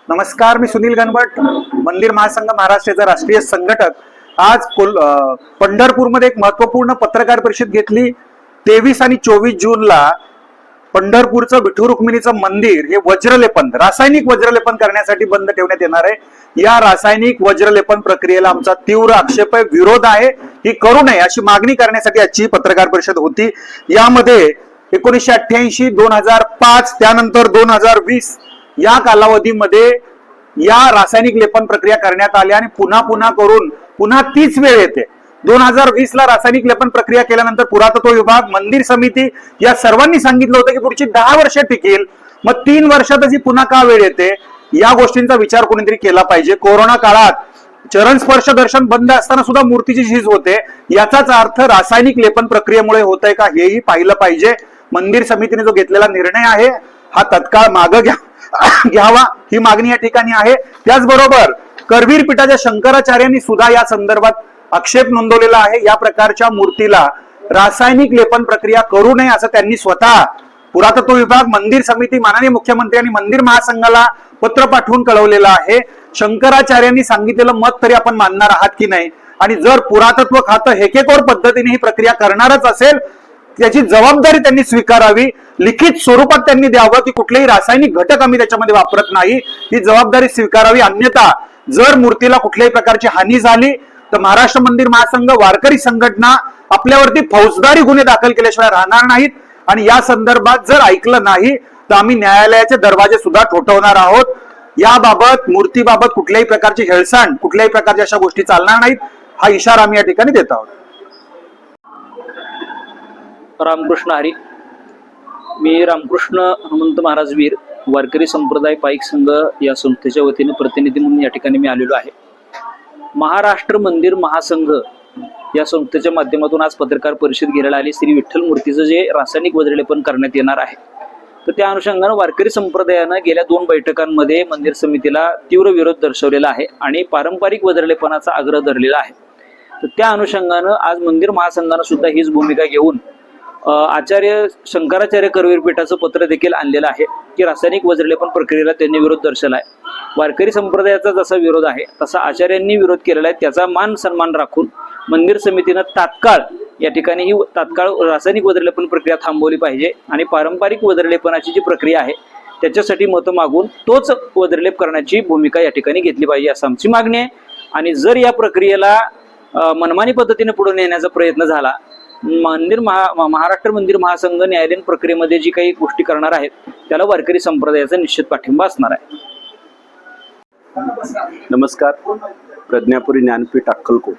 नमस्कार, मी सुनील गणवट, मंदिर महासंघ महाराष्ट्राचा राष्ट्रीय संघटक. आज पंढरपूरमध्ये एक महत्वपूर्ण पत्रकार परिषद घेतली. 23 आणि 24 जूनला पंढरपूरचं विठू रुक्मिणीचं मंदिर हे वज्रलेपन, रासायनिक वज्रलेपन करण्यासाठी बंद ठेवण्यात येणार आहे. या रासायनिक वज्रलेपन प्रक्रियेला आमचा तीव्र आक्षेप आहे, विरोध आहे. ही करू नये अशी मागणी करण्यासाठी आजची पत्रकार परिषद होती. यामध्ये 1988, 2005 त्यानंतर 2020 या कालावधीमध्ये या रासायनिक लेपन प्रक्रिया करण्यात आली आणि पुन्हा करून पुन्हा तीच वेळ येते. 2020 ला रासायनिक लेपन प्रक्रिया केल्यानंतर पुरातत्व विभाग, मंदिर समिती या सर्वांनी सांगितलं होतं की पुढची 10 वर्ष टिकेल. मग 3 वर्षातच ही पुन्हा का वेळ येते? या गोष्टींचा विचार कोणीतरी केला पाहिजे. कोरोना काळात चरण स्पर्श दर्शन बंद असताना सुद्धा मूर्तीची झीज होते. याचाच अर्थ रासायनिक लेपन प्रक्रियेमुळे होतंय का हेही पाहिलं पाहिजे. मंदिर समितीने जो घेतलेला निर्णय आहे हा तत्काळ मागे घ्यावा ही मागणी या ठिकाणी आहे. त्याचबरोबर करवीर पीठाच्या शंकराचार्यांनी सुद्धा या संदर्भात आक्षेप नोंदवलेला आहे. या प्रकारच्या मूर्तीला रासायनिक लेपन प्रक्रिया करू नये असं त्यांनी स्वतः पुरातत्व विभाग, मंदिर समिती, माननीय मुख्यमंत्री आणि मंदिर महासंघाला पत्र पाठवून कळवलेलं आहे. शंकराचार्यांनी सांगितलेलं मत तरी आपण मानणार आहात की नाही? आणि जर पुरातत्व खातं हेकेखोर पद्धतीने ही प्रक्रिया करणारच असेल त्याची जबाबदारी त्यांनी स्वीकारावी. लिखित स्वरूपात त्यांनी द्यावं की कुठलेही रासायनिक घटक आम्ही त्याच्यामध्ये वापरत नाही, ही जबाबदारी स्वीकारावी. अन्यथा जर मूर्तीला कुठल्याही प्रकारची हानी झाली तर महाराष्ट्र मंदिर महासंघ, वारकरी संघटना आपल्यावरती फौजदारी गुन्हे दाखल केल्याशिवाय राहणार नाहीत. आणि या संदर्भात जर ऐकलं नाही तर आम्ही न्यायालयाचे दरवाजे सुद्धा ठोठवणार आहोत. याबाबत, मूर्तीबाबत कुठल्याही प्रकारची हेळसांड, कुठल्याही प्रकारच्या अशा गोष्टी चालणार नाहीत हा इशारा आम्ही या ठिकाणी देत आहोत. रामकृष्ण हरी. मी रामकृष्ण हनुमंत महाराज वीर, वारकरी संप्रदाय पाईक संघ या संस्थेच्या वतीने प्रतिनिधी म्हणून या ठिकाणी मी आलेलो आहे. महाराष्ट्र मंदिर महासंघ या संस्थेच्या माध्यमातून आज पत्रकार परिषद घ्यायला आली. श्री विठ्ठल मूर्तीचं जे रासायनिक वज्रलेपन करण्यात येणार आहे तर त्या अनुषंगानं वारकरी संप्रदायानं गेल्या 2 बैठकांमध्ये मंदिर समितीला तीव्र विरोध दर्शवलेला आहे आणि पारंपरिक वज्रलेपनाचा आग्रह धरलेला आहे. तर त्या अनुषंगानं आज मंदिर महासंघानं सुद्धा हीच भूमिका घेऊन आचार्य शंकराचार्य करवीर पीठाचं पत्र देखील आणलेलं आहे की रासायनिक वज्रलेपन प्रक्रियेला त्यांनी विरोध दर्शवला आहे. वारकरी संप्रदायाचा जसा विरोध आहे तसा आचार्यांनी विरोध केलेला आहे. त्याचा मान सन्मान राखून मंदिर समितीनं तात्काळ या ठिकाणी ही तात्काळ रासायनिक वज्रलेपन प्रक्रिया थांबवली पाहिजे आणि पारंपरिक वज्रलेपनाची जी प्रक्रिया आहे त्याच्यासाठी मतं मागून तोच वज्रलेप करण्याची भूमिका या ठिकाणी घेतली पाहिजे असं आमची मागणी आहे. आणि जर या प्रक्रियेला मनमानी पद्धतीने पुढे नेण्याचा प्रयत्न झाला, महाराष्ट्र मंदिर महासंघ न्यायालयीन प्रक्रियेमध्ये जी काही गोष्टी करणार आहेत त्याला वारकरी संप्रदायाचा निश्चित पाठिंबा असणार आहे. नमस्कार. प्रज्ञापुरी ज्ञानपीठ अक्कलकोट.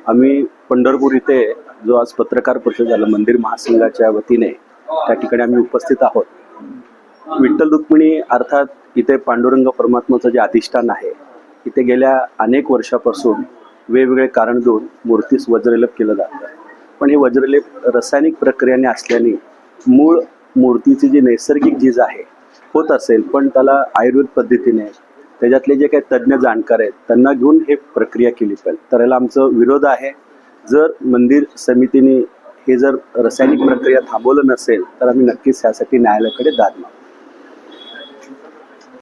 आम्ही पंढरपूर इथे जो आज पत्रकार परिषद झाला मंदिर महासंघाच्या वतीने त्या ठिकाणी आम्ही उपस्थित आहोत. विठ्ठल रुक्मिणी अर्थात इथे पांडुरंग परमात्माचं जे अधिष्ठान आहे इथे गेल्या अनेक वर्षापासून वेगवेगळे कारण देऊन मूर्तीस वज्रलेप केलं जातं. पण हे वज्रलेप रासायनिक प्रक्रियेने असल्याने मूळ मूर्तीची जी नैसर्गिक झीज आहे होत असेल, पण त्याला आयुर्वेद पद्धतीने त्याच्यातले जे काही तज्ज्ञ जाणकार आहेत त्यांना घेऊन हे प्रक्रिया केली पाहिजे. तर याला आमचं विरोध आहे. जर मंदिर समितीने हे जर रासायनिक प्रक्रिया थांबवलं नसेल तर आम्ही नक्कीच यासाठी न्यायालयाकडे दाद मागू.